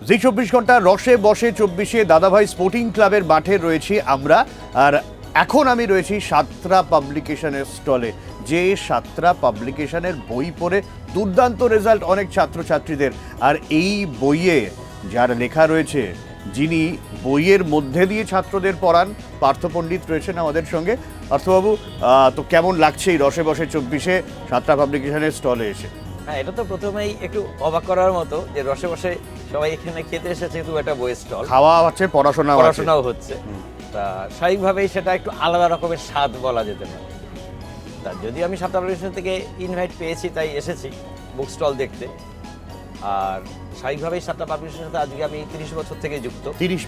জি 24 ঘন্টা রসে বসে 24-এ দাদাভাই স্পোর্টিং ক্লাবের মাঠে রয়েছি আমরা। আর এখন আমি রয়েছি সাতরা পাবলিকেশনের স্টলে, যে সাতরা পাবলিকেশনের বই পড়ে দুর্দান্ত রেজাল্ট অনেক ছাত্রছাত্রীদের। আর এই বইয়ে যার লেখা রয়েছে, যিনি বইয়ের মধ্যে দিয়ে ছাত্রদের পড়ান, পার্থ পণ্ডিত রয়েছেন আমাদের সঙ্গে। পার্থবাবু, তো কেমন লাগছে এই রসে বসে 24-এ সাতরা পাবলিকেশনের স্টলে এসে? হ্যাঁ, এটা তো প্রথমেই একটু অবাক করার মতো যে রসে বসে সবাই এখানে খেতে এসেছে, কিন্তু একটা বইয়ের স্টল, খাওয়া হচ্ছে, পড়াশোনাও হচ্ছে। তা স্বাভাবিকভাবেই সেটা একটু আলাদা রকমের স্বাদ বলা যেতে পারে। তা যদি আমি সাতরা পাবলিকেশন থেকে ইনভাইট পেয়েছি তাই এসেছি বুক স্টল দেখতে। আর স্বাভাবিকভাবেই সাতরা পাবলিকেশনের সাথে আজকে আমি 30 বছর থেকে যুক্ত। 30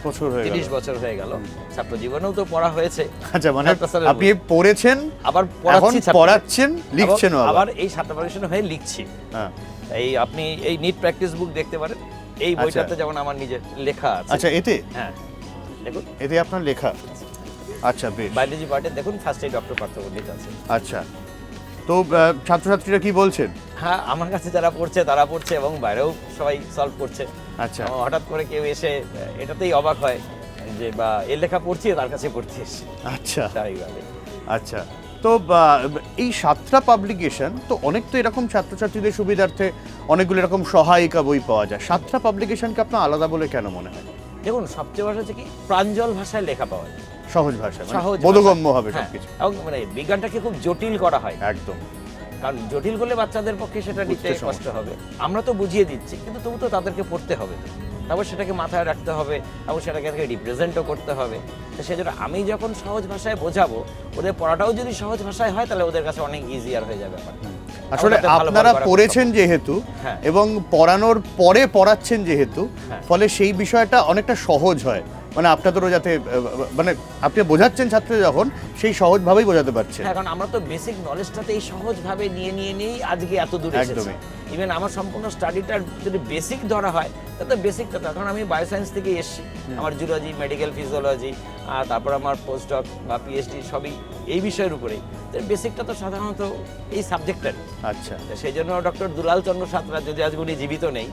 বছর হয়ে গেল। ছাত্র জীবনেও তো পড়া হয়েছে। আচ্ছা, মানে আপনি পড়েছেন, আবার পড়াচ্ছেন, লিখছেনও, আবার এই সাতরা পাবলিকেশন হয়ে লিখছি। হ্যাঁ, এই আপনি এই নিট প্র্যাকটিস বুক দেখতে পারেন, এই বইটাতে যেমন আমার নিজের লেখা আছে। আচ্ছা, এতে? হ্যাঁ, দেখুন, এতে আপনার লেখা। আচ্ছা, বেশ। বায়োলজি পার্টে দেখুন, ফার্স্ট এই ডক্টর পার্থ পণ্ডিত আছে। আচ্ছা, তো ছাত্রছাত্রীরা কি বলছেন? হ্যাঁ, আমার কাছে যারা পড়ছে তারা পড়ছে এবং বাইরেও সবাই সলভ করছে। আচ্ছা, হঠাৎ করে কেউ এসে এটাতেই অবাক হয় যে বা এর লেখা পড়ছি, তার কাছে পড়তে এসেছি। আচ্ছা, স্বাভাবিকভাবে। আচ্ছা। তো এই সাতরা পাবলিকেশন তো অনেক, তো এরকম ছাত্রছাত্রীদের সুবিধার্থে অনেকগুলো এরকম সহায়িকা বই পাওয়া যায়। সাতরা পাবলিকেশনকে আপনার আলাদা বলে কেন মনে হয়? দেখুন, সবচেয়ে বড় হচ্ছে কি, প্রাঞ্জল ভাষায় লেখা পাওয়া যায়, সহজ ভাষায়, সহজ বোধগম্য হবে হ্যাঁ, সবকিছু। এবং মানে বিজ্ঞানটাকে খুব জটিল করা হয় একদম, কারণ জটিল করলে বাচ্চাদের পক্ষে সেটা নিতে কষ্ট হবে। আমরা তো বুঝিয়ে দিচ্ছি, কিন্তু তবু তো তাদেরকে পড়তে হবে, তারপর সেটাকে মাথায় রাখতে হবে এবং সেটাকে রিপ্রেজেন্টও করতে হবে। তো সেই জন্য আমি যখন সহজ ভাষায় বোঝাবো, ওদের পড়াটাও যদি সহজ ভাষায় হয় তাহলে ওদের কাছে অনেক ইজিয়ার হয়ে যাবে ব্যাপারটা। আসলে আপনারা পড়েছেন যেহেতু এবং পড়ানোর পরে পড়াচ্ছেন যেহেতু, ফলে সেই বিষয়টা অনেকটা সহজ হয়। মানে আপনাদেরও যাতে, মানে আপনি বোঝাচ্ছেন ছাত্রদের যখন, সেই সহজভাবেই বোঝাতে পারছেন। হ্যাঁ, কারণ আমরা তো বেসিক নলেজটাতে এই সহজভাবে নিয়েই আজকে এত দূর এসেছি। ইভেন আমার সম্পূর্ণ স্টাডিটার যদি বেসিক ধরা হয়, তাহলে বেসিকটা, কারণ আমি বায়োসায়েন্স থেকে এসেছি। আমার জুলজি, মেডিকেল ফিজিওলজি, তারপর আমার পোস্টডক বা পিএইচডি সবই এই বিষয়ের উপরেই। তো বেসিকটা তো সাধারণত এই সাবজেক্টের। আচ্ছা, সেই জন্য ডক্টর দুলাল চন্দ্র সাঁতরা, যদি আজ উনি জীবিত নেই,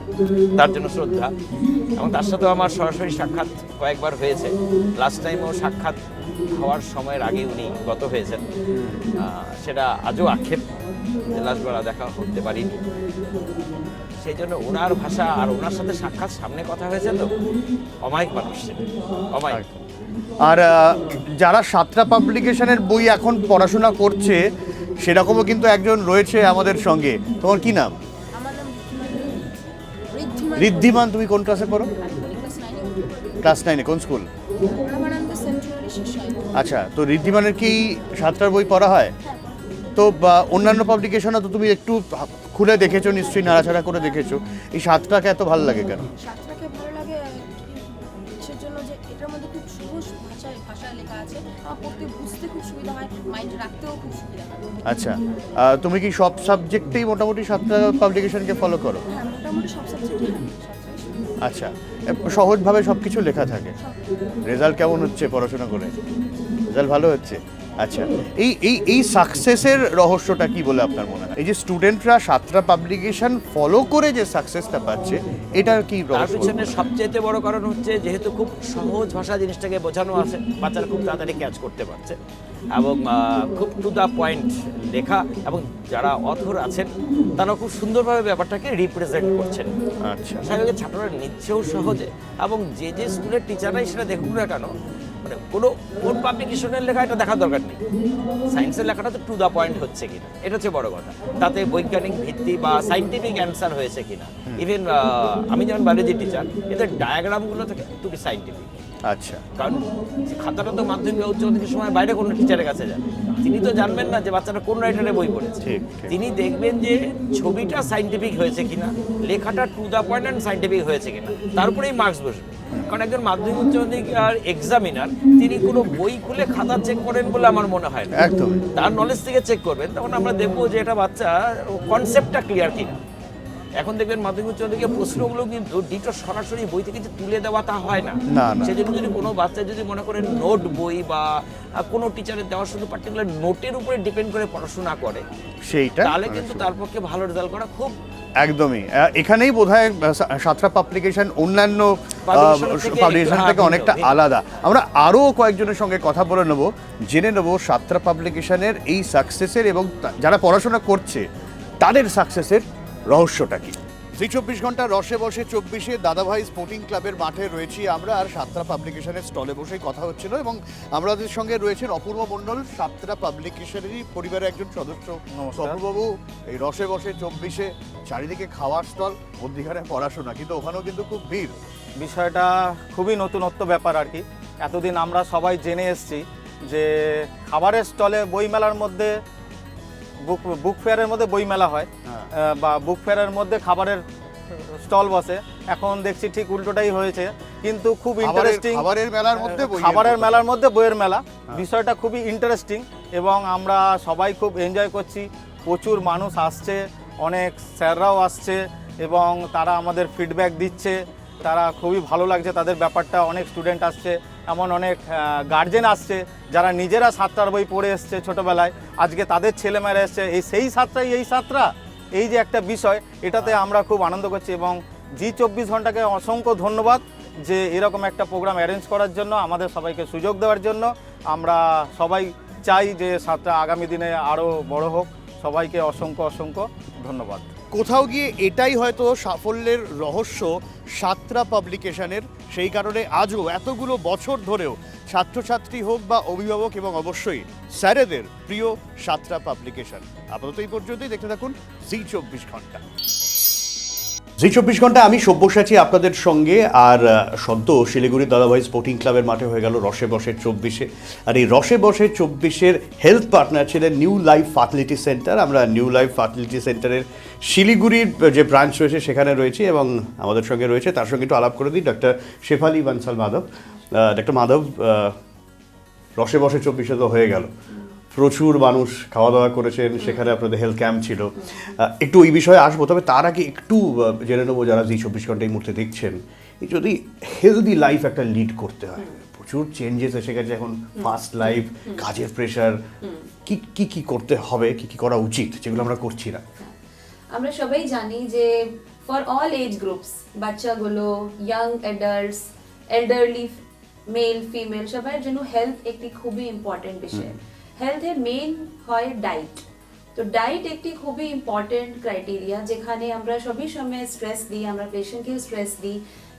তার জন্য শ্রদ্ধা। এবং তার সাথেও আমার সরাসরি সাক্ষাৎ কয়েকবার হয়েছে। লাস্ট টাইমও সাক্ষাৎ হওয়ার সময়ের আগে উনি গত হয়েছেন। সেটা আজও আক্ষেপ যে লাস্টবার দেখা করতে পারিনি। সেই জন্য ওনার ভাষা আর ওনার সাথে সাক্ষাৎ, সামনে কথা হয়েছে, তো অমায়িক মানুষ, অমায়িক। আর যারা সাতরা পাবলিকেশনের বই এখন পড়াশোনা করছে, সেরকমও কিন্তু একজন রয়েছে আমাদের সঙ্গে। তোমার কি নাম? আমার নাম ঋদ্ধিমান। তুমি কোন ক্লাসে পড়ো? ক্লাস 9-এ। কোন স্কুল? আচ্ছা, তো ঋদ্ধিমানের কি সাতটার বই পড়া হয়? তো অন্যান্য পাবলিকেশনও তো তুমি একটু খুলে দেখেছো নিশ্চয়ই, নাড়াচাড়া করে দেখেছো। এই সাতটাকে এত ভালো লাগে কেন? সাতটাকে ভালো লাগে সেজন্য যে এটার মধ্যে খুব সহজ ভাষায় লেখা আছে, আমার পড়তে বুঝতে খুব সুবিধা হয়, মাইন্ডে রাখতেও খুব সুবিধা হয়। আচ্ছা, তুমি কি সব সাবজেক্টেই মোটামুটি সাতটা পাবলিকেশনকে ফলো করো? হ্যাঁ, মোটামুটি সব সাবজেক্টই। আচ্ছা, সহজভাবে সব কিছু লেখা থাকে। রেজাল্ট কেমন হচ্ছে পড়াশোনা করে? রেজাল্ট ভালো হচ্ছে। আচ্ছা, এই সাকসেসের রহস্যটা কি বলে আপনার মনে হয়? এই যে স্টুডেন্টরা সাতটা পাবলিকেশন ফলো করে যে সাকসেসটা পাচ্ছে, এটার কি রহস্য? তার পিছনে সবচেয়ে বড় কারণ হচ্ছে, যেহেতু খুব সহজ ভাষা জিনিসটাকে বোঝানো আছে, বাচ্চারা খুব তাড়াতাড়ি ক্যাচ করতে পারছে এবং খুব টু দ্য পয়েন্ট লেখা, এবং যারা অথর আছেন তারা খুব সুন্দরভাবে ব্যাপারটাকে রিপ্রেজেন্ট করছেন। আচ্ছা, স্বাভাবিক ছাত্ররা নিচ্ছেও সহজে, এবং যে স্কুলের টিচাররাই সেটা দেখুক না কেন, মানে কোন পাবলিকেশনের লেখা এটা দেখার দরকার নেই, সায়েন্সের লেখাটা তো টু দ্য পয়েন্ট হচ্ছে কিনা, এটা হচ্ছে বড় কথা। তাতে বৈজ্ঞানিক ভিত্তি বা সাইন্টিফিক অ্যান্সার হয়েছে কিনা। ইভেন আমি যেমন বায়োলজি টিচার, এদের ডায়াগ্রামগুলো থেকে টুকি সাইন্টিফিক। আচ্ছা, কারণ খাতাটা তো মাধ্যমিক উচ্চ মাধ্যমিকের সময় বাইরে কোনো টিচারের কাছে যান, তিনি তো জানবেন না যে বাচ্চারা কোন রাইটারে বই পড়েছে। তিনি দেখবেন যে ছবিটা সাইন্টিফিক হয়েছে কিনা, লেখাটা to the point and scientific হয়েছে কিনা, তার উপরেই মার্কস বসবে। কারণ একজন মাধ্যমিক উচ্চ মাধ্যমিক এক্সামিনার, তিনি কোনো বই খুলে খাতা চেক করেন বলে আমার মনে হয় না। একদম তার নলেজ থেকে চেক করবেন, তখন আমরা দেখবো যে এটা বাচ্চা কনসেপ্টটা ক্লিয়ার কিনা। এখন দেখবেন মাধ্যমিক উচ্চ মাধ্যমিকের প্রশ্নগুলো কিন্তু ডিটো সরাসরি বই থেকে যে তুলে দেওয়া তা হয় না। সেজন্য যদি কোনো বাচ্চা যদি মনে করেন নোট বই বা কোনো টিচারের দেওয়া শুধু পার্টিকুলার নোটের উপরে ডিপেন্ড করে পড়াশোনা করে, সেইটা তাহলে কিন্তু তার পক্ষে ভালো রেজাল্ট করা খুব একদমই এখানেই বোধহয় সাতরা পাবলিকেশন অন্যান্য পাবলিকেশন থেকে অনেকটা আলাদা। আমরা আরও কয়েকজনের সঙ্গে কথা বলে নেব, জেনে নেব সাতরা পাবলিকেশনের এই সাকসেসের এবং যারা পড়াশোনা করছে তাদের সাকসেসের রহস্যটা কি। জি 24 ঘন্টা রসে বসে 24-এ দাদাভাই স্পোর্টিং ক্লাবের মাঠে রয়েছি আমরা, আর সাতরা পাবলিকেশনের স্টলে বসেই কথা হচ্ছিল এবং আমাদের সঙ্গে রয়েছেন অপূর্ব মণ্ডল, সাতরা পাবলিকেশনেরই পরিবারের একজন সদস্য। অপূর্ববাবু, এই রসে বসে 24-এ চারিদিকে খাওয়ার স্টল, মধ্যিখানে পড়াশোনা, কিন্তু ওখানেও কিন্তু খুব ভিড়। বিষয়টা খুবই নতুনত্ব ব্যাপার আর কি। এতদিন আমরা সবাই জেনে এসেছি যে খাবারের স্টলে বইমেলার মধ্যে বুক ফেয়ারের মধ্যে বইমেলা হয়, বা বুক ফেয়ারের মধ্যে খাবারের স্টল বসে। এখন দেখছি ঠিক উল্টোটাই হয়েছে, কিন্তু খুব ইন্টারেস্টিং। খাবারের মেলার মধ্যে খাবারের মেলার মধ্যে বইয়ের মেলা, বিষয়টা খুবই ইন্টারেস্টিং এবং আমরা সবাই খুব এনজয় করছি। প্রচুর মানুষ আসছে, অনেক স্যাররাও আসছে এবং তারা আমাদের ফিডব্যাক দিচ্ছে। তারা খুবই ভালো লাগছে তাদের ব্যাপারটা। অনেক স্টুডেন্ট আসছে, এমন অনেক গার্জেন আসছে যারা নিজেরা সাতটার বই পড়ে এসছে ছোটোবেলায়, আজকে তাদের ছেলেমেয়েরা এসছে সেই সাতটাই এই সাতটা, এই যে একটা বিষয়, এটাতে আমরা খুব আনন্দ করছি। এবং জি 24 ঘন্টাকে অসংখ্য ধন্যবাদ যে এরকম একটা প্রোগ্রাম অ্যারেঞ্জ করার জন্য, আমাদের সবাইকে সুযোগ দেওয়ার জন্য। আমরা সবাই চাই যে সাতটা আগামী দিনে আরও বড় হোক। সবাইকে অসংখ্য অসংখ্য ধন্যবাদ। কোথাও গিয়ে এটাই হয়তো সাফল্যের রহস্য সাতরা পাবলিকেশনের, সেই কারণে আজও এতগুলো বছর ধরেও ছাত্রছাত্রী হোক বা অভিভাবক এবং অবশ্যই স্যারেদের প্রিয় সাতরা পাবলিকেশন। আপাতত এই পর্যন্তই, দেখতে থাকুন জি 24 ঘন্টা। জি 24 ঘন্টা, আমি সব্যসাচী আপনাদের সঙ্গে। আর সদ্য শিলিগুড়ির দাদাভাই স্পোর্টিং ক্লাবের মাঠে হয়ে গেল রসে বসে 24-এ। আর এই রসে বসে 24-এর হেলথ পার্টনার ছিলেন নিউ লাইফ ফার্টিলিটি সেন্টার। আমরা নিউ লাইফ ফার্টিলিটি সেন্টারের শিলিগুড়ির যে ব্রাঞ্চ রয়েছে সেখানে রয়েছি এবং আমাদের সঙ্গে রয়েছে, তার সঙ্গে একটু আলাপ করে দিই, ডক্টর শেফালি বানসাল মাধব। ডক্টর মাধব, রসে বসে 24-এ তো হয়ে গেল, প্রচুর মানুষ খাওয়া দাওয়া করেছেন, সেখানে আপনাদের হেলথ ক্যাম্প ছিল, একটু ওই বিষয়ে আসবো। তবে তার আগে একটু জেনে নেবো যারা জি 24 ঘন্টা এই মুহূর্তে দেখছেন, এই যদি হেলদি লাইফ একটা লিড করতে হয়, প্রচুর চেঞ্জেস এসে গেছে এখন, ফাস্ট লাইফ, কাজের প্রেশার, কি কি করতে হবে, কি কি করা উচিত, যেগুলো আমরা করছি না। আমরা সবাই জানি যে ফর অল এজ গ্রুপস, বাচ্চাগুলো, young adults, elderly, male female, সবার জন্য হেলথ একটি খুবই ইম্পর্টেন্ট বিষয়। হেলথের মেইন হয় ডায়েট। তো ডায়েট একটি খুবই ইম্পর্টেন্ট ক্রাইটেরিয়া, যেখানে আমরা সবই সময় স্ট্রেস দিই, আমরা পেশেন্টকেও স্ট্রেস দিই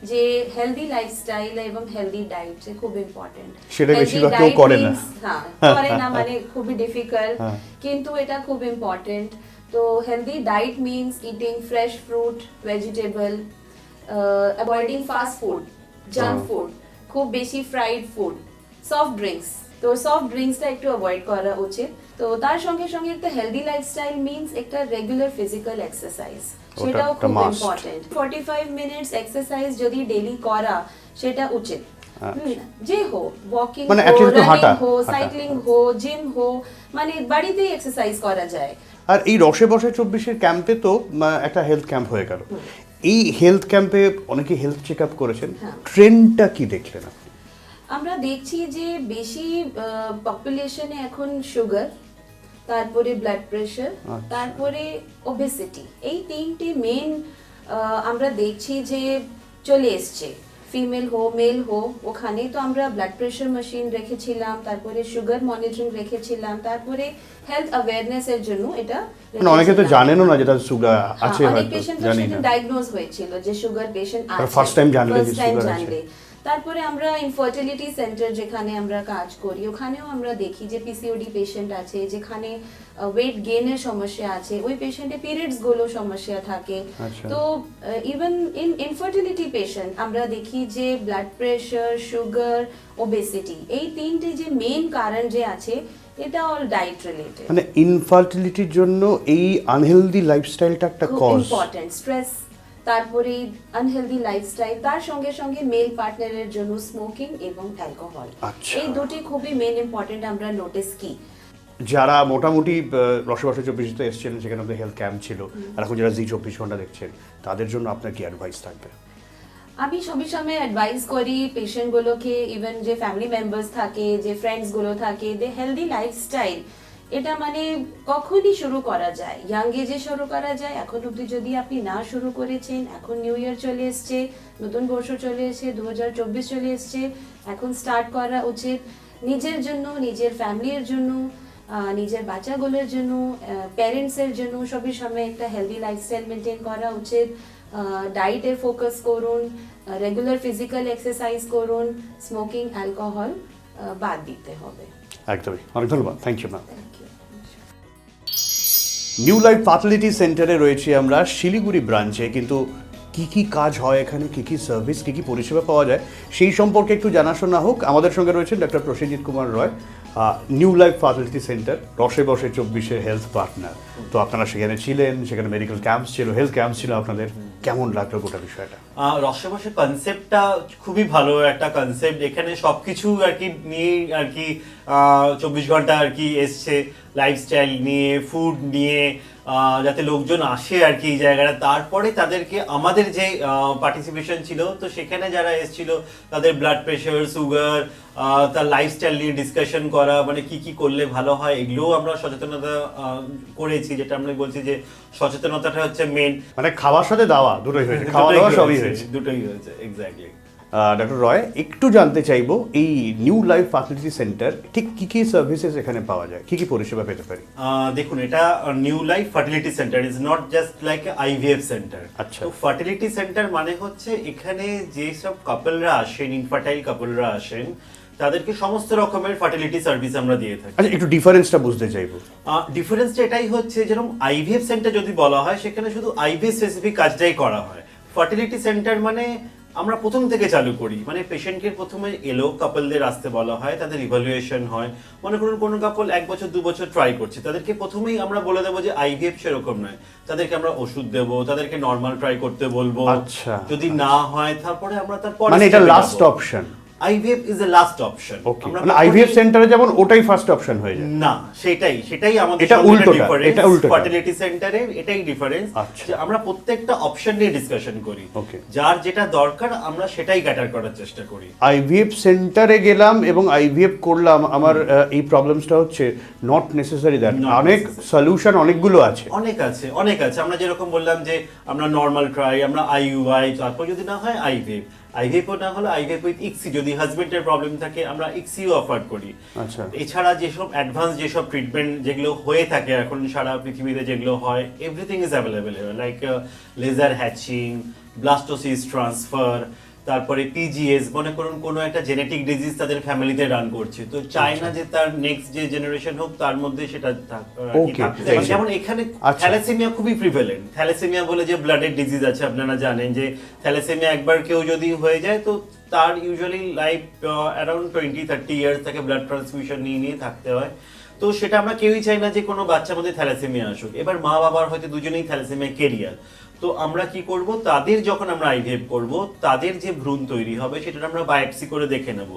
যে হেলদি লাইফস্টাইল এবং হেলদি ডায়েট খুব ইম্পর্টেন্ট। সেটা বেশিরভাগ কেউ করে না। হ্যাঁ, করে না, মানে খুবই ডিফিকাল্ট, কিন্তু এটা খুব ইম্পর্টেন্ট। তো healthy diet means eating fresh fruit, vegetable, avoiding fast food, junk food, খুব বেশি ফ্রাইড ফুড, সফট ড্রিঙ্কস। তো সফট ড্রিঙ্কসটা একটু অ্যাভয়েড করা উচিত। তো তার সঙ্গে সঙ্গে একটা হেলদি লাইফস্টাইল মিনস একটা রেগুলার ফিজিক্যাল এক্সারসাইজ, সেটাও খুব ইম্পর্টেন্ট। 45 মিনিটস এক্সারসাইজ যদি ডেইলি করা, সেটা উচিত। যে হো, ওয়াকিং হো, রানিং হো, সাইক্লিং হো, জিম হো, মানে বাড়িতেই এক্সারসাইজ করা যায়। আর এই রসে বসে 24-এর ক্যাম্পে তো একটা হেলথ ক্যাম্প হয়ে গেল, এই হেলথ ক্যাম্পে অনেকে হেলথ চেক আপ করেছেন, ট্রেন্ডটা কি দেখলেন? আমরা দেখছি যে বেশি পপুলেশনে এখন সুগার, তারপরে ব্লাড প্রেশার, তারপরে ওবেসিটি, এই তিনটি মেন আমরা দেখছি যে চলে এসছে। ফিমেল হো মেল হো, ওখানে তো আমরা ব্লাড প্রেশার মেশিন রেখেছিলাম, তারপরে সুগার মনিটরিং রেখেছিলাম, তারপরে হেলথ অ্যাওয়ারনেস এর জন্য এটা অনেকে তো জানেনও না যেটা সুগার আছে, অনেক হয়তো পেশেন্ট জানি না, ডায়াগনোজ হয়েছিল যে সুগার পেশেন্ট আছে, ফার্স্ট টাইম জানলে যে সুগার আছে। তারপরে আমরা ইনফার্টিলিটি সেন্টার যেখানে আমরা কাজ করি, ওখানেও আমরা দেখি যে পিসিওডি পেশেন্ট আছে, যেখানে ওয়েট গেইনের সমস্যা আছে, ওই পেশেন্টে পিরিয়ডস গুলো সমস্যা থাকে। তো ইভেন ইন ইনফার্টিলিটি পেশেন্ট আমরা দেখি যে ব্লাড প্রেশার, সুগার, ওবেসিটি, এই তিনটে যে মেইন কারণ যে আছে, এটা অল ডায়েট রিলেটেড। মানে ইনফার্টিলিটির জন্য এই আনহেলদি লাইফস্টাইলটা একটা কজ, ইম্পর্টেন্ট। স্ট্রেস, তারপরে আনহেলদি লাইফস্টাইল, তার সঙ্গে সঙ্গে মেল পার্টনারের জন্য স্মোকিং এবং অ্যালকোহল, এই দুটি খুবই মেন ইম্পর্টেন্ট আমরা নোটিস কি। যারা মোটামুটি রসে বসে 24-তে এসেছিলেন, সেখানে আমাদের হেলথ ক্যাম্প ছিল, আর এখন যারা জি 24 ঘন্টা দেখছেন, তাদের জন্য আপনার কি অ্যাডভাইস থাকবে? আমি সবই সময় অ্যাডভাইস করি পেশেন্টগুলোকে, ইভেন যে ফ্যামিলি মেম্বার্স থাকে, যে ফ্রেন্ডসগুলো থাকে, যে হেলদি লাইফস্টাইল এটা মানে কখনই শুরু করা যায়, ইয়াং এজে শুরু করা যায়। এখন অবধি যদি আপনি না শুরু করেছেন, এখন নিউ ইয়ার চলে এসছে, নতুন বর্ষ চলে এসছে, 2024 চলে এসছে, এখন স্টার্ট করা উচিত নিজের জন্য, নিজের ফ্যামিলির জন্য, নিজের বাচ্চাগুলোর জন্য, প্যারেন্টসের জন্য। সবই সময় একটা হেলদি লাইফস্টাইল মেনটেন করা উচিত। ডায়েটে ফোকাস করুন, রেগুলার ফিজিক্যাল এক্সারসাইজ করুন, স্মোকিং, অ্যালকোহল বাদ দিতে হবে। একদমই, অনেক ধন্যবাদ, thank you ma'am. Thank you. New life fertility সেন্টারে রয়েছি আমরা শিলিগুড়ি ব্রাঞ্চে, কিন্তু কি কি কাজ হয় এখানে, কি কি সার্ভিস, কি কি পরিষেবা পাওয়া যায় সেই সম্পর্কে একটু জানাশোনা হোক। আমাদের সঙ্গে রয়েছেন ডক্টর প্রসেনজিৎ কুমার রয়, নিউ লাইফ ফার্টিলিটি সেন্টার, রসে বসে 24-এর হেলথ পার্টনার। তো আপনারা সেখানে ছিলেন, সেখানে মেডিকেল ক্যাম্পস ছিল, হেলথ ক্যাম্পস ছিল আপনাদের, কেমন লাগলো গোটা বিষয়টা? রসে বসে কনসেপ্টটা খুবই ভালো একটা কনসেপ্ট। এখানে সবকিছু আর কি নিয়ে আর কি 24 ঘন্টা আর কি এসছে, লাইফস্টাইল নিয়ে, ফুড নিয়ে, যাতে লোকজন আসে আর কি এই জায়গাটা। তারপরে তাদেরকে আমাদের যে পার্টিসিপেশন ছিল, তো সেখানে যারা এসেছিল তাদের ব্লাড প্রেশার, সুগার, তার লাইফস্টাইল নিয়ে ডিসকাশন করা, মানে কি কি করলে ভালো হয় এগুলোও আমরা সচেতনতা করেছি। যেটা আমরা বলছি যে সচেতনতাটা হচ্ছে মেন। মানে খাওয়ার সাথে দাওয়া দুটোই হয়েছে, খাওয়া দাওয়া সবই হয়েছে, দুটোই হয়েছে, এক্স্যাক্টলি। ডক্টর রয়, একটু জানতে চাইবো এই নিউ লাইফ ফার্টিলিটি সেন্টার ঠিক কি কি সার্ভিসেস এখানে পাওয়া যায়, কি কি পরিষেবা পেতে পারি? দেখুন, এটা new life fertility centre is not just like IVF centre. আচ্ছা। তো ফার্টিলিটি সেন্টার মানে হচ্ছে এখানে যেসব কাপলরা আসেন, ইনফার্টাইল কাপলরা আসেন, তাদেরকে সমস্ত রকমের ফার্টিলিটি সার্ভিস আমরা দিয়ে থাকি। আচ্ছা, একটু ডিফারেন্সটা বুঝতে চাইবো। ডিফারেন্সটা এটাই হচ্ছে, যেরকম আইভিএফ সেন্টার যদি বলা হয় সেখানে শুধু আইভিএফ স্পেসিফিক কাজটাই করা হয়। ফার্টিলিটি সেন্টার মানে আমরা প্রথম থেকে চালু করি, মানে পেশেন্টকে প্রথমে এলো, কাপলদের আসতে বলা হয়, তাদের ইভালুয়েশন হয়। মনে করুন কোনো কাপল 1 বছর 2 বছর ট্রাই করছে, তাদেরকে প্রথমেই আমরা বলে দেবো যে আইভিএফ সেরকম নয়, তাদেরকে আমরা ওষুধ দেবো, তাদেরকে নর্মাল ট্রাই করতে বলবো। আচ্ছা। যদি না হয় তারপরে আমরা তারপর মানে এটা last option? IVF is the last option. Okay, মানে আইভিএফ সেন্টারে যেমন ওটাই ফার্স্ট অপশন হয়ে যায়? না, সেটাই আমাদের এটা উল্টোটা, এটা উল্টোটা। ফার্টিলিটি সেন্টারে এটাই ডিফারেন্স যে আমরা প্রত্যেকটা অপশন নিয়ে ডিসকাশন করি, যার যেটা দরকার আমরা সেটাই ক্যাটার করার চেষ্টা করি। আইভিএফ সেন্টারে গেলাম এবং আইভিএফ করলাম, আমার এই প্রবলেমসটা হচ্ছে নট নেসেসারি দ্যাট, অনেক সলিউশন অনেকগুলো আছে। অনেক আছে। আমরা যেরকম বললাম যে আমরা নর্মাল ট্রাই, আমরা আইইউআই, তারপর যদি না হয় আইভিএফও না হলে আইভিএফ উইথ ইক্সি, যদি হাজবেন্ডের প্রবলেম থাকে আমরা ইক্সিও অফার করি। আচ্ছা। এছাড়া যেসব অ্যাডভান্স যেসব ট্রিটমেন্ট যেগুলো হয়ে থাকে এখন সারা পৃথিবীতে যেগুলো হয়, everything is available, like laser hatching, blastocyst transfer, তারপরে পিজিএস। মনে করুন কোনো একটা জেনেটিক ডিজিজ তাদের ফ্যামিলিতে রান করছে, তো চায় না যে তার নেক্সট যে জেনারেশন হোক তার মধ্যে সেটা যেমন এখানে থ্যালাসেমিয়া খুবই প্রিভ্যালেন্ট। থ্যালাসেমিয়া বলে যে ব্লাডের ডিজিজ আছে, আপনারা জানেন যে থ্যালাসেমিয়া একবার কেউ যদি হয়ে যায় তো তার ইউজুয়ালি লাইফ অ্যারাউন্ড 20-30 ইয়ার্স তাকে ব্লাড ট্রান্সফিউশন নিয়ে থাকতে হয়। তো সেটা আমরা কেউই চাই না যে কোনো বাচ্চার মধ্যে থ্যালাসেমিয়া আসুক। এবার মা বাবার হয়তো দুজনেই থ্যালাসেমিয়া কেরিয়ার, তো আমরা কি করব, তাদের যখন আমরা আইভিএফ করব তাদের যে ভ্রূণ তৈরি হবে সেটা আমরা বায়োপসি করে দেখে নেব।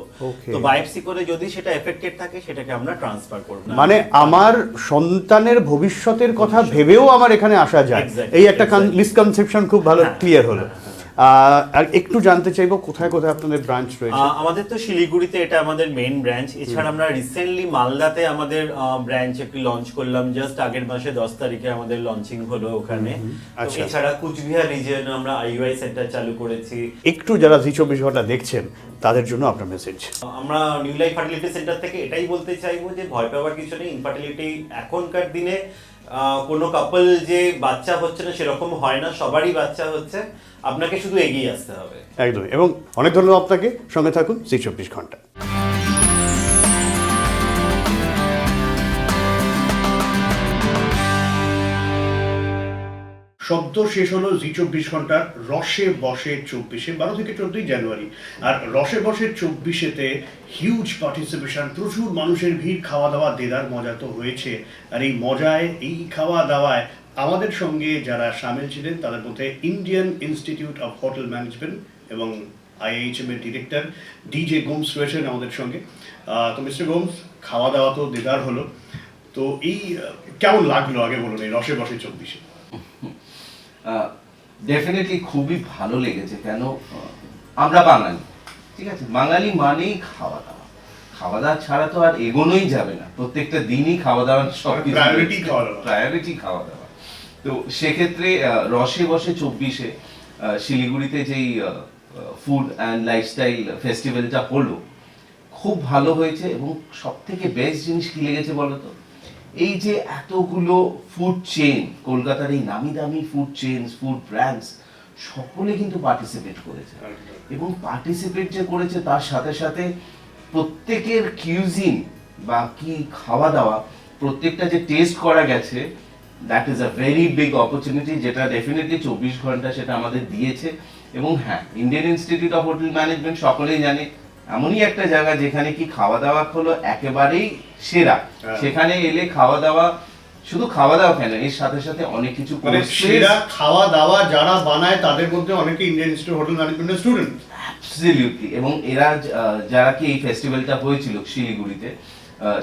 তো বায়োপসি করে যদি সেটা এফেক্টেড থাকে সেটাকে আমরা ট্রান্সফার করব। মানে আমার সন্তানের ভবিষ্যতের কথা ভেবেও আমার এখানে আসা যায়, এই একটা মিসকনসেপশন খুব ভালো ক্লিয়ার হলো। আর একটু জানতে চাইবো কোথায় কোথায় আপনাদের ব্রাঞ্চ রয়েছে? আমাদের তো শিলিগুড়িতে এটা আমাদের মেইন ব্রাঞ্চ। এছাড়া আমরা রিসেন্টলি মালদাতে আমাদের ব্রাঞ্চ একটি লঞ্চ করলাম, জাস্ট আগের মাসে 10 তারিখে আমাদের লঞ্চিং হলো ওখানে। এছাড়া কুচবিহার রিজিয়নে আমরা আইইউআই সেন্টার চালু করেছি। একটু যারা জি 24 ঘন্টা দেখছেন তাদের জন্য আপনার মেসেজ? আমরা নিউ লাইফ ফার্টিলিটি সেন্টার থেকে এটাই বলতে চাইবো যে ভয় পাওয়ার কিছু নেই। ইনফার্টিলিটি এখনকার দিনে কোনো কাপল যে বাচ্চা হচ্ছে না সেরকম হয় না, সবারই বাচ্চা হচ্ছে, আপনাকে শুধু এগিয়ে আসতে হবে। একদম, এবং অনেক ধন্যবাদ আপনাকে। সঙ্গে থাকুন জি 24 ঘন্টা। সদ্য শেষ হলো জি 24 ঘন্টার রসে বসে 24-এ, 12 থেকে 14 জানুয়ারি। আর রসে বসে 24-এতে হিউজ পার্টিসিপেশন, প্রচুর মানুষের ভিড়, খাওয়া দাওয়া দেদার মজা তো হয়েছে। আর এই মজায়, এই খাওয়া দাওয়ায় আমাদের সঙ্গে যারা সামিল ছিলেন তাদের মধ্যে Indian institute of hotel management এবং IIHM এর ডিরেক্টর ডিজে গোমস রয়েছেন আমাদের সঙ্গে। তো মিস্টার গোমস, খাওয়া দাওয়া তো দেদার হলো, তো এই কেমন লাগলো আগে বলুন এই রসে বসে 24-এ? ডেফিনেটলি খুবই ভালো লেগেছে। কেন, আমরা বাঙালি, ঠিক আছে, বাঙালি মানেই খাওয়া দাওয়া। খাওয়া দাওয়া ছাড়া তো আর এগোনোই যাবে না, প্রত্যেকটা দিনই খাওয়া দাওয়ার সব Priority খাওয়া দাওয়া। প্রায়োরিটি খাওয়া দাওয়া। তো সেক্ষেত্রে রসে বসে 24-এ শিলিগুড়িতে যেই ফুড অ্যান্ড লাইফস্টাইল ফেস্টিভ্যালটা হলো খুব ভালো হয়েছে। এবং সব থেকে বেস্ট জিনিস কি লেগেছে বলতো, এই যে এতগুলো ফুড চেইন, কলকাতার এই নামি দামি ফুড চেইনস, ফুড ব্র্যান্ডস সকলে কিন্তু পার্টিসিপেট করেছে। এবং পার্টিসিপেট যে করেছে তার সাথে সাথে প্রত্যেকের কিউজিন বা কি খাওয়া দাওয়া প্রত্যেকটা যে টেস্ট করা গেছে, that is a very big opportunity, যেটা ডেফিনেটলি 24 ঘন্টা সেটা আমাদের দিয়েছে। এবং হ্যাঁ, Indian institute of hotel management সকলেই জানে এমনই একটা জায়গা যেখানে কি খাওয়া দাওয়া হলো একেবারেই সেরা। সেখানে এলে খাওয়া দাওয়া, শুধু খাওয়া দাওয়া কেন, এর সাথে সাথে অনেক কিছু মানে সেরা খাওয়া দাওয়া যারা বানায় তাদের মধ্যে অনেকে ইন্ডিয়ান ইনস্টিটিউট হোটেল ম্যানেজমেন্টের স্টুডেন্ট। অ্যাবসলিউটলি। এবং এরা যারা কি এই ফেস্টিভ্যালটা হয়েছিল শিলিগুড়িতে,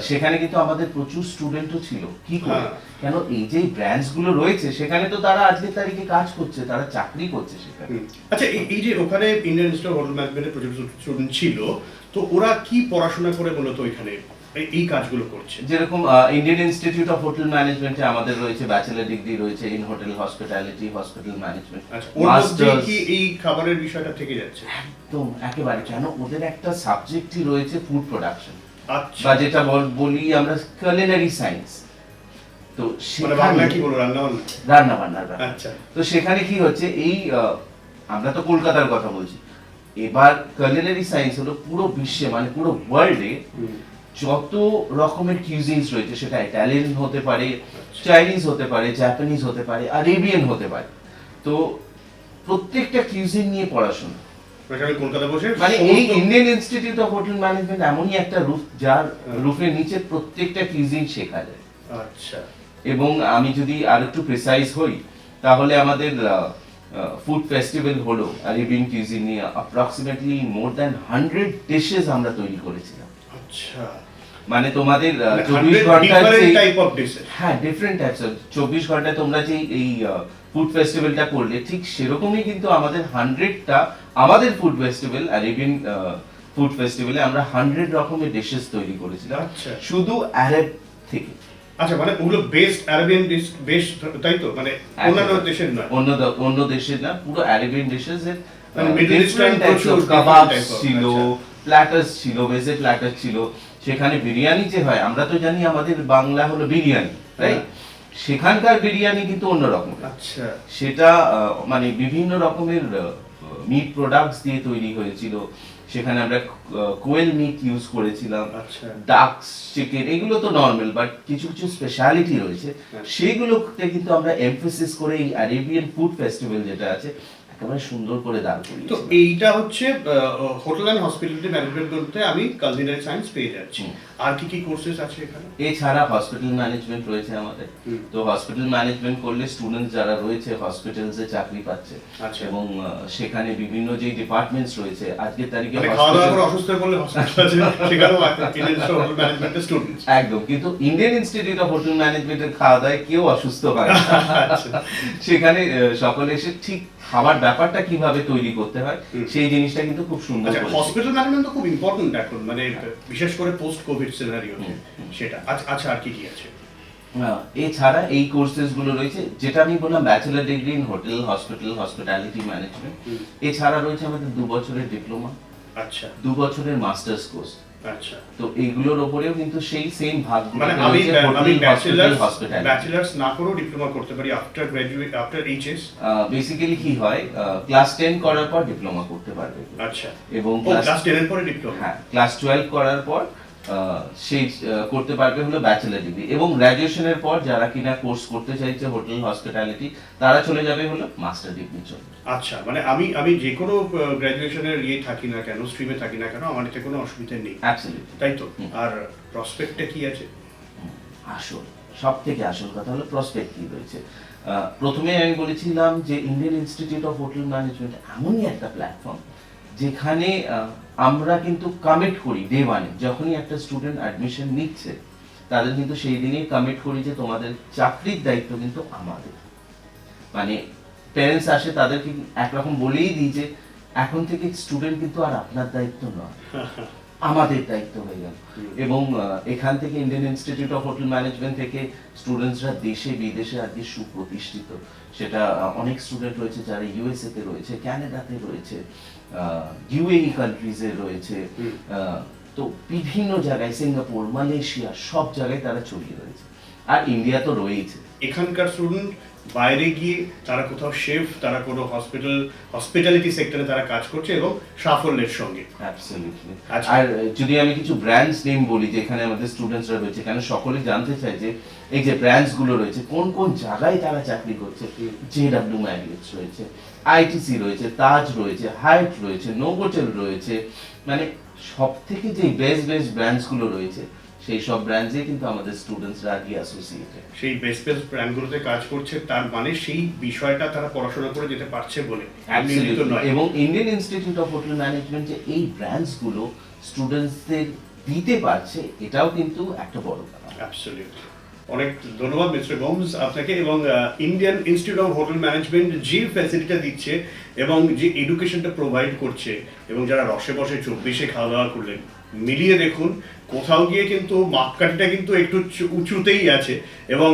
সেখানে কিন্তু আমাদের প্রচুর স্টুডেন্টও ছিল। কি করে? কেন, এই যে ব্র্যান্ডস গুলো রয়েছে সেখানে তো তারা আজকের তারিখে কাজ করছে, তারা চাকরি করছে সেখানে। আচ্ছা, এই যে ওখানে ইন্ডিয়ান ইনস্টিটিউট হোটেল ম্যানেজমেন্টের প্রচুর স্টুডেন্ট ছিল, তো ওরা কি পড়াশোনা করে মূলত ওইখানে এই কাজগুলো করছে? যেরকম ইন্ডিয়ান ইনস্টিটিউট অফ হোটেল ম্যানেজমেন্টে আমাদের রয়েছে ব্যাচেলর ডিগ্রি রয়েছে in hotel hospitality, hospital management, আচ্ছা, ওর মধ্যে কি এই খাবারের বিষয়টা থেকে যাচ্ছে? একদম একেবারে। কেন, ওদের একটা সাবজেক্টই রয়েছে ফুড প্রোডাকশন, আচ্ছা, বা যেটা বলি আমরা কুলিনারি সায়েন্স। তো মানে বাংলা কি বলো, রান্না বান্না? রান্না বান্নার ব্যাপার। আচ্ছা, তো সেখানে কি হচ্ছে, এই আমরা তো কলকাতার কথা বলছি, এবার কুলিনারি সায়েন্স হলো পুরো বিশ্বে, মানে পুরো ওয়ার্ল্ডে যত রকমের কিউজিনস রয়েছে, সেটা ইটালিয়ান হতে পারে, চাইনিজ হতে পারে, জাপানিজ হতে পারে, আরেবিয়ান হতে পারে। তো প্রত্যেকটা কিউজিন নিয়ে পড়াশোনা, মানে কলকাতা বসে মানে এই Indian institute of hotel management এমনই একটা রুফ, যার রুফের নিচে প্রত্যেকটা কিউজিন শেখা যায়। আচ্ছা, এবং আমি যদি আর একটু প্রিসাইজ হই, তাহলে আমাদের ফুড ফেস্টিভ্যাল হলো আরেবিয়ান কিউজিন নিয়ে অ্যাপ্রক্সিমেটলি মোর দ্যান 100 ডিশেস আমরা তৈরি করেছিলাম। আচ্ছা, মানে তোমাদের 100 24 ঘন্টায় different type of dishes। হ্যাঁ, ডিফারেন্ট টাইপস অফ 24 ঘন্টায় তোমরা যে এই ফুড ফেস্টিভ্যালটা করলে, ঠিক সেরকমই কিন্তু আমাদের 100টা আমাদের ফুড ফেস্টিভ্যাল আরেবিয়ান ফুড ফেস্টিভ্যালে আমরা 100 রকমের ডিশেস তৈরি করেছিলাম, আচ্ছা। শুধু আরব থেকে। আচ্ছা, মানে ওগুলো বেস্ট আরবিয়ান ডিশ বেস্ট, তাই তো? মানে অন্যান্য দেশের নয়? অন্য দেশের না, পুরো আরবিয়ান ডিশেস এর মানে Middle Eastern প্রচুর কাবাবস different type of, ছিল, আচ্ছা। প্ল্যাটার্স ছিল, ভেজে প্ল্যাটার ছিল। সেখানে বিরিয়ানি যে হয়, আমরা তো জানি আমাদের বাংলা হলো বিরিয়ানি, রাইট? সেখানকার বিরিয়ানি কিন্তু অন্যরকম। আচ্ছা, সেটা মানে বিভিন্ন রকমের মিট প্রোডাক্টস দিয়ে তৈরি হয়েছিল। সেখানে আমরা কোয়েল মিট ইউজ করেছিলাম, আচ্ছা। ডাকস, চিকেন, এগুলো তো নর্মাল, বাট কিছু কিছু স্পেশালিটি রয়েছে, সেইগুলোতে কিন্তু আমরা এমফেসিস করে এই আরেবিয়ান ফুড ফেস্টিভ্যাল যেটা আছে একেবারে সুন্দর করে দাঁড় তো করিয়েছি। এইটা হচ্ছে হোটেল অ্যান্ড হসপিটালিটি ম্যানেজমেন্ট বলতে আমি কালদিনারি সায়েন্স পেয়ে যাচ্ছি। আর কি কি কোর্সেস আছে এখানে? এছাড়া হসপিটাল ম্যানেজমেন্ট রয়েছে আমাদের। তো হসপিটাল ম্যানেজমেন্ট করলে স্টুডেন্টস যারা রয়েছে হসপিটালসে চাকরি পাচ্ছে। আচ্ছা। এবং সেখানে বিভিন্ন যে ডিপার্টমেন্টস রয়েছে, আজকের তারিখে মানে খাওয়া দাওয়া করে অসুস্থ হয়ে পড়লে হসপিটাল আছে, সেখানেও হোটেল ম্যানেজমেন্টের স্টুডেন্টস। একদম। কিন্তু ইন্ডিয়ান ইনস্টিটিউট অফ হোটেল ম্যানেজমেন্টের খাওয়া দাওয়ায় কেউ অসুস্থ হয় না। সেখানে সকলে এসে ঠিক খাবার ব্যাপারটা কিভাবে তৈরি করতে হয় সেই জিনিসটা কিন্তু খুব সুন্দর। আচ্ছা, হসপিটাল ম্যানেজমেন্ট তো খুব ইম্পর্টেন্ট এখন, মানে বিশেষ করে পোস্ট কোভিড সিনারিওতে সেটা। আচ্ছা, আর কি কি আছে? এছাড়া এই কোর্সেস গুলো রয়েছে, যেটা আমি বললাম bachelor degree in hotel, hospital, hospitality management. এছাড়া রয়েছে আমাদের 2 বছরের ডিপ্লোমা, আচ্ছা, 2 বছরের মাস্টার্স কোর্স। আচ্ছা, তো এইগুলোর উপরেও কিন্তু সেই সেম ভাগ, মানে আমি ব্যাচেলার্স না করেও ডিপ্লোমা করতে পারি after graduate, after HS? Basically কি হয়, ক্লাস 10 করার পর ডিপ্লোমা করতে পারবে। আচ্ছা, এবং ক্লাস 10 এর পরে ডিপ্লোমা? হ্যাঁ, ক্লাস 12 করার পর সেই করতে পারবে হলো ব্যাচেলর ডিগ্রি। এবং গ্র্যাজুয়েশনের পর যারা কিনা কোর্স করতে চাইছে হোটেল হসপিটালিটি, তারা চলে যাবে হলো মাস্টার ডিগ্রির জন্য। আচ্ছা, মানে আমি যে কোনো গ্র্যাজুয়েশনের থাকি না কেন, স্ট্রিমে থাকি না কেন, আমার এতে কোনো অসুবিধা নেই, অ্যাবসলিউটলি, তাই তো? আর প্রসপেক্টটা কি আছে? আসল, সব থেকে আসল কথা হলো প্রসপেক্ট কি রয়েছে। প্রথমে আমি বলেছিলাম যে Indian institute of hotel management এমনই একটা প্ল্যাটফর্ম যেখানে আমরা কিন্তু কমিট করি ডে ওয়ানে, যখনই একটা স্টুডেন্ট অ্যাডমিশন নিচ্ছে তাদের কিন্তু সেই দিনই কমিট করি যে তোমাদের চাকরির দায়িত্ব কিন্তু আমাদের। মানে প্যারেন্টস আসে, তাদেরকে একরকম বলেই দিই যে এখন থেকে স্টুডেন্ট কিন্তু আর আপনার দায়িত্ব নয়, আমাদের দায়িত্ব হয়ে গেল। এবং এখান থেকে Indian institute of hotel management থেকে স্টুডেন্টসরা দেশে বিদেশে আজকে সুপ্রতিষ্ঠিত। সেটা অনেক স্টুডেন্ট রয়েছে যারা ইউএসএ তে রয়েছে, ক্যানাডাতে রয়েছে, ইউএই কান্ট্রিজে রয়েছে, তো বিভিন্ন জায়গায়, সিঙ্গাপুর, মালয়েশিয়া, সব জায়গায় তারা ছড়িয়ে রয়েছে, আর ইন্ডিয়া তো রয়েছে। এখানকার স্টুডেন্ট বাইরে গিয়ে তারা কোথাও শেফ, তারা কোনো হসপিটালিটি সেক্টরে তারা কাজ করছে এবং সাফল্যের সঙ্গে। অ্যাবসলিউটলি। আচ্ছা। আর যদি আমি কিছু ব্র্যান্ডস নেম বলি যেখানে আমাদের স্টুডেন্টসরা রয়েছে, কেন সকলে জানতে চায় যে এই যে ব্র্যান্ডস গুলো রয়েছে কোন কোন জায়গায় তারা চাকরি করছে। জেডব্লিউ ম্যারিয়টস রয়েছে, আইটিসি রয়েছে, তাজ রয়েছে, হায়াট রয়েছে, নোভোটেল রয়েছে, মানে সব থেকে যে বেস্ট ব্র্যান্ডস গুলো রয়েছে সেই সব ব্র্যান্ডসে কিন্তু আমাদের স্টুডেন্টসরা আগে অ্যাসোসিয়েটেড। সেই বেস্ট ব্র্যান্ডগুলোতে কাজ করছে, তার মানে সেই বিষয়টা তারা পড়াশোনা করে যেতে পারছে বলে, এমনি তো নয়। এবং Indian institute of hotel management যে এই ব্র্যান্ডস গুলো স্টুডেন্টসদের দিতে পারছে, এটাও কিন্তু একটা বড় কথা। অ্যাবসলিউটলি। অনেক ধন্যবাদ মিস্টার গোমস আপনাকে। এবং Indian institute of hotel management যে ফ্যাসিলিটিটা দিচ্ছে এবং যে এডুকেশনটা প্রোভাইড করছে, এবং যারা রসে বসে 24-এ খাওয়া দাওয়া করলেন, মিলিয়ে দেখুন কোথাও গিয়ে কিন্তু মাপকাঠিটা কিন্তু একটু উঁচুতেই আছে। এবং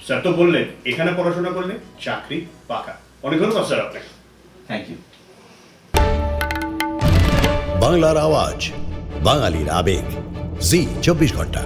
স্যার তো বললেন এখানে পড়াশোনা করলে চাকরি পাকা। অনেক ধন্যবাদ স্যার আপনাকে। Thank you. বাংলার আওয়াজ, বাঙালির আবেগ, জি 24 ঘন্টা।